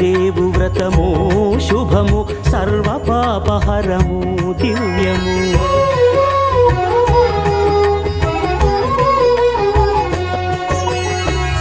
సత్యదేవు వ్రతము శుభము సర్వపాపహరము దివ్యము.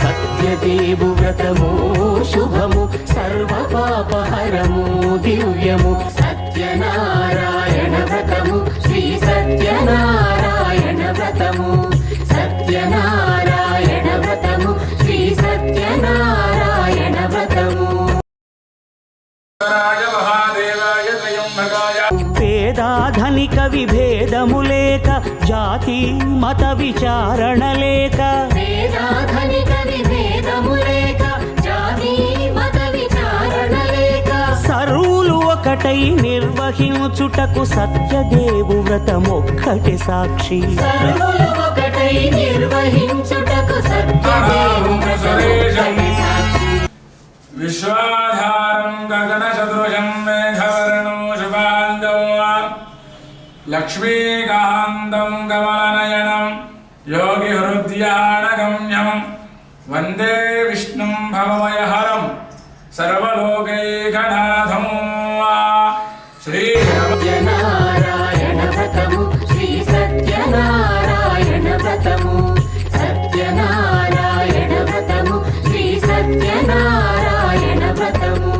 సత్యదేవు వ్రతము శుభము సర్వపాపహరము దివ్యము. సత్యనారాయణ వ్రతము శ్రీ సత్యనారాయణ వ్రతము. సత్యనారాయణ వ్రతము శ్రీ సత్యనారాయణ వ్రతము. పేదాధనిక విభేదము లేక జాతి మత విచారణ లేక. పేదాధనిక విభేదము లేక జాతి మత విచారణ లేక. సర్వులు ఒకటై నిర్వహించుటకు సత్యదేవు వ్రతమొక్కటి సాక్షి. సర్వులు ఒకటై నిర్వహించుటకు సత్యదేవు వ్రతమొక్కటి సాక్షి. విశ్వాధారం గగన సదృశం మేఘవర్ణం శుభాంగం లక్ష్మీకాంతం కమలనయనం యోగి హృద్యానగమ్యం వందే విష్ణుం భవమయహరం సర్వలోకైకనాథం. శ్రీ సత్యనారాయణ వ్రతము శ్రీ సత్యనారాయణ వ్రతము. సత్యనారాయణ వ్రతము శ్రీ సత్యనారాయణ వ్రతము.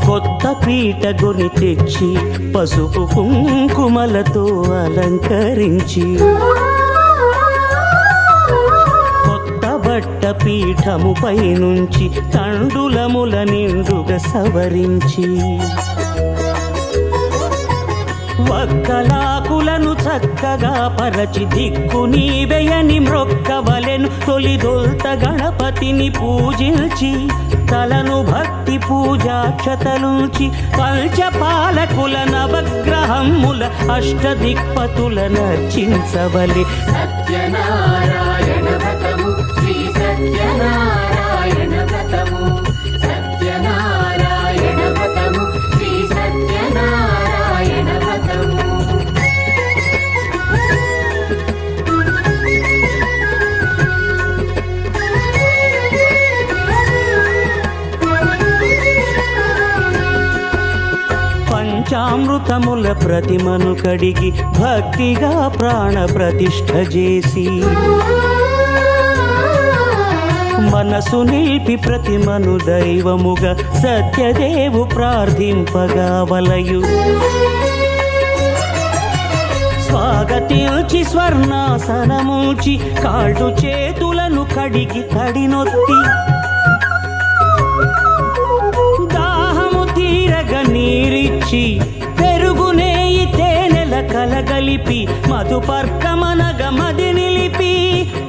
కొత్త పీట గొని తెచ్చి పసుపు కుంకుమలతో అలంకరించి కొత్త బట్ట పీఠముపై నుంచి తండులముల నిండుగా సవరించి వక్కలాకులను చక్కగా పరచి దిక్కు నీవెయని మ్రొక్కవలెను. తొలిదొల్త గణపతిని పూజించి తలను భక్తి పూజాక్షతలుంచి పంచపాలకుల నవగ్రహముల అష్టదిక్పతుల నర్చించవలె. సత్యనారాయణ వ్రతము శ్రీ సత్యనారాయణ వ్రతము. సత్యనారాయణ వ్రతము శ్రీ సత్యనారాయణ వ్రతము. పంచామృతముల ప్రతిమను కడిగి భక్తిగా ప్రాణ ప్రతిష్ఠ చేసి మనసు నిలిపి ప్రతిమను దైవముగా సత్యదేవు ప్రార్థింపగా వలయు. స్వాగతించి స్వర్ణాసనముంచి కాళ్ళు చేతులను కడిగి తడినొత్తి దాహము తీరగ నీరిచ్చి పెరుగునేయి తేనెల కలగలిపి మధుపర్కమనగ మది నిలిపి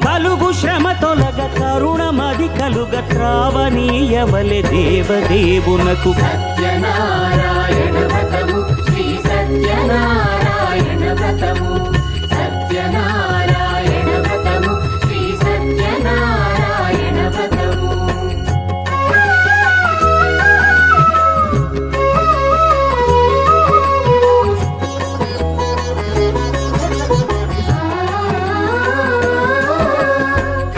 కలుగు శ్రమ తొలగ కరుణ మది కలుగ త్రావనీయవలె దేవదేవునకు. సత్యనారాయణ వ్రతము శ్రీ సత్యనారాయణ వ్రతము. సత్యనారాయణ వ్రతము శ్రీ సత్యనారాయణ వ్రతము.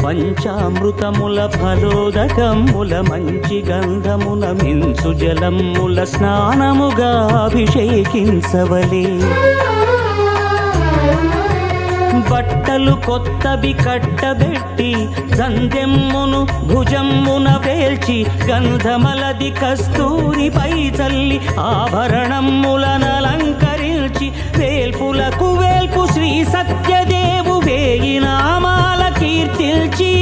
పంచామృతముల ఫలోదకముల మంచి గంధమున మించు జలముల స్నానముగా అభిషేకించవలే. బట్టలు కొత్తవి కట్టబెట్టి సందెమ్మును భుజమ్మున వేల్చి గంధమలది కస్తూరిపై చల్లి ఆభరణములనలంకరించి వేల్పులకు వేల్పు శ్రీ సత్యదేవు వేయి నామాల కీర్తిల్చి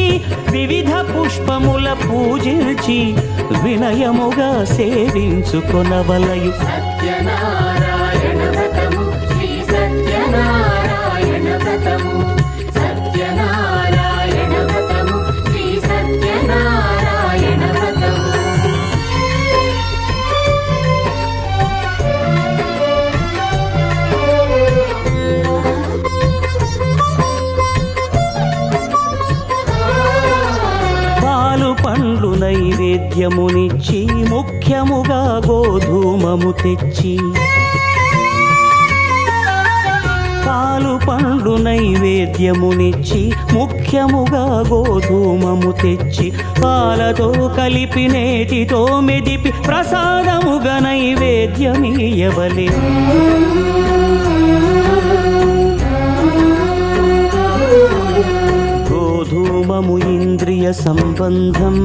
వివిధ పుష్పముల పూజించి వినయముగా సేవించుకొనవలయు. సత్యనారాయణ వ్రతము శ్రీ సత్యనారాయణ వ్రతము. సత్యనారాయణ వ్రతము శ్రీ సత్యనారాయణ వ్రతము. పండ్లు నైవేద్యమునిచ్చి ముఖ్యముగా గోధూమము తెచ్చి పాలు పండ్లు నైవేద్యమునిచ్చి ముఖ్యముగా గోధూమము తెచ్చి పాలతో కలిపి నేతితో మెదిపి ప్రసాదముగా నైవేద్యమీయవలె. గోధూమము ఇంద్రియ సంబంధం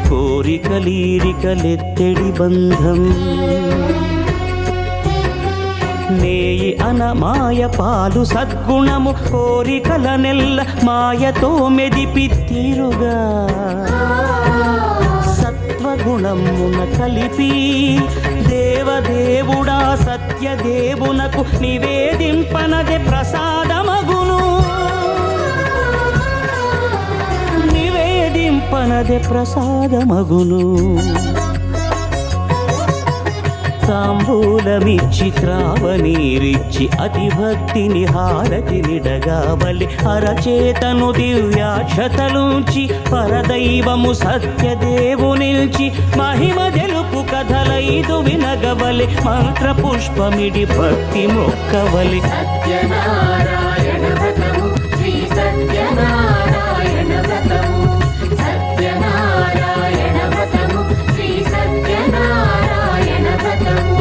కోరికలీరికలెత్తెడి బంధం. నేయి అనమాయ పాలు సద్గుణము కోరికల నెల్ల మాయతో మెదిపి తీరుగా సత్వగుణమున కలిపి దేవదేవుడా సత్యదేవునకు నివేదింపనదే ప్రసాదమగును. నివేదింపనదే ప్రసాదమగును. తాంబూలమిచ్చి త్రావనీరిచ్చి అతి భక్తిని హారతినిడగావలి. అరచేతను దివ్యాక్షతలుంచి పరదైవము సత్యదేవునిల్చి మహిమ తెలుపు కథలైదు వినగవలి. మంత్ర పుష్పమిడి భక్తి మొక్కవలి. సత్యనారాయణ వ్రతము శ్రీ సత్యనారాయణ వ్రతము. సత్యనారాయణ వ్రతము శ్రీ సత్యనారాయణ వ్రతము.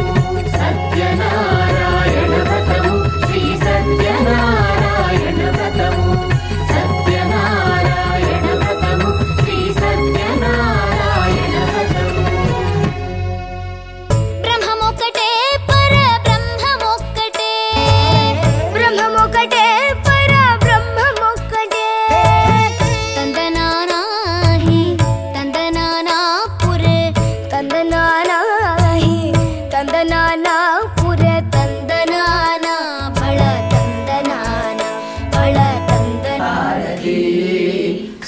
సత్యనారాయణ వ్రతము శ్రీ సత్యనారాయణ వ్రతము. సత్యనారాయణ వ్రతము శ్రీ సత్యనారాయణ వ్రతము. బ్రహ్మమొక్కటే పరబ్రహ్మమొక్కటే. బ్రహ్మమొక్కటే పరబ్రహ్మమొక్కటే. తందనానాహి తందనానాపురే తందనానాహి తందనానాపురే తందనానా బళ తందనానా బళ తందనారతి.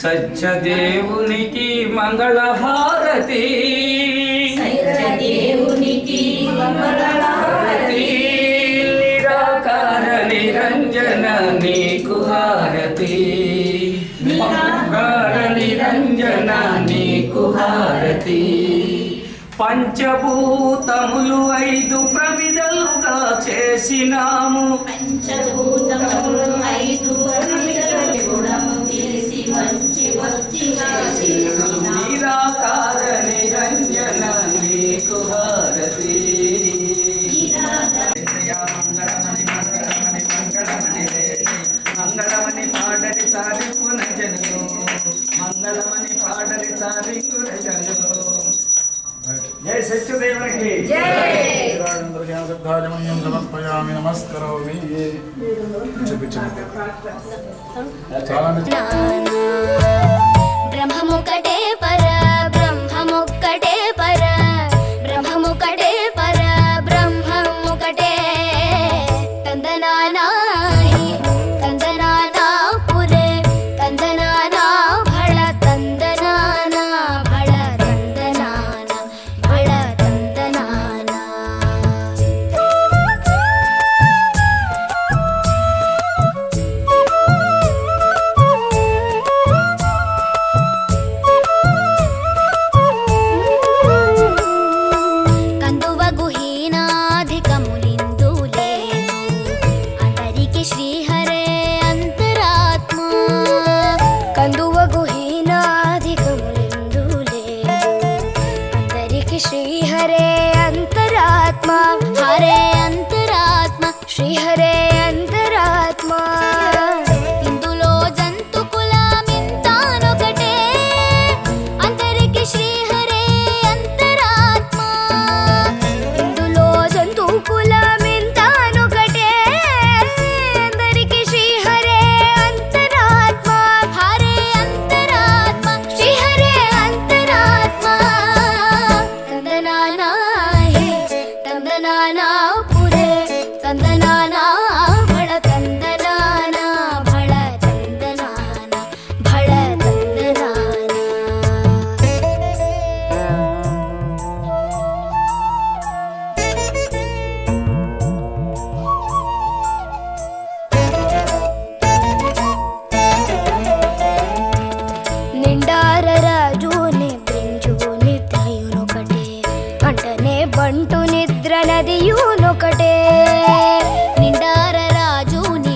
సత్యదేవునికి మంగళ హారతి. సత్యదేవునికి మంగళహారతి. నిరాకార నిరంజన నీకు హారతి. నిరాకార నిరంజన నీకు హారతి. పంచభూతములు 5 ప్రమిదలుగా చేసినాము. పంచభూతములు 5 గుణము తీసి మంచి భక్తి చేసి నిరాకార నిరంజన నీకు హారతి. మంగళమని పాడలి సారింపున జనులు. మంగళమని పాడలి సారింపున జనులు. జై సత్యదేవునికి జ్ఞానసిద్ధాజమన్యం సమర్పయామి నమస్కరోమి. చాలా నానా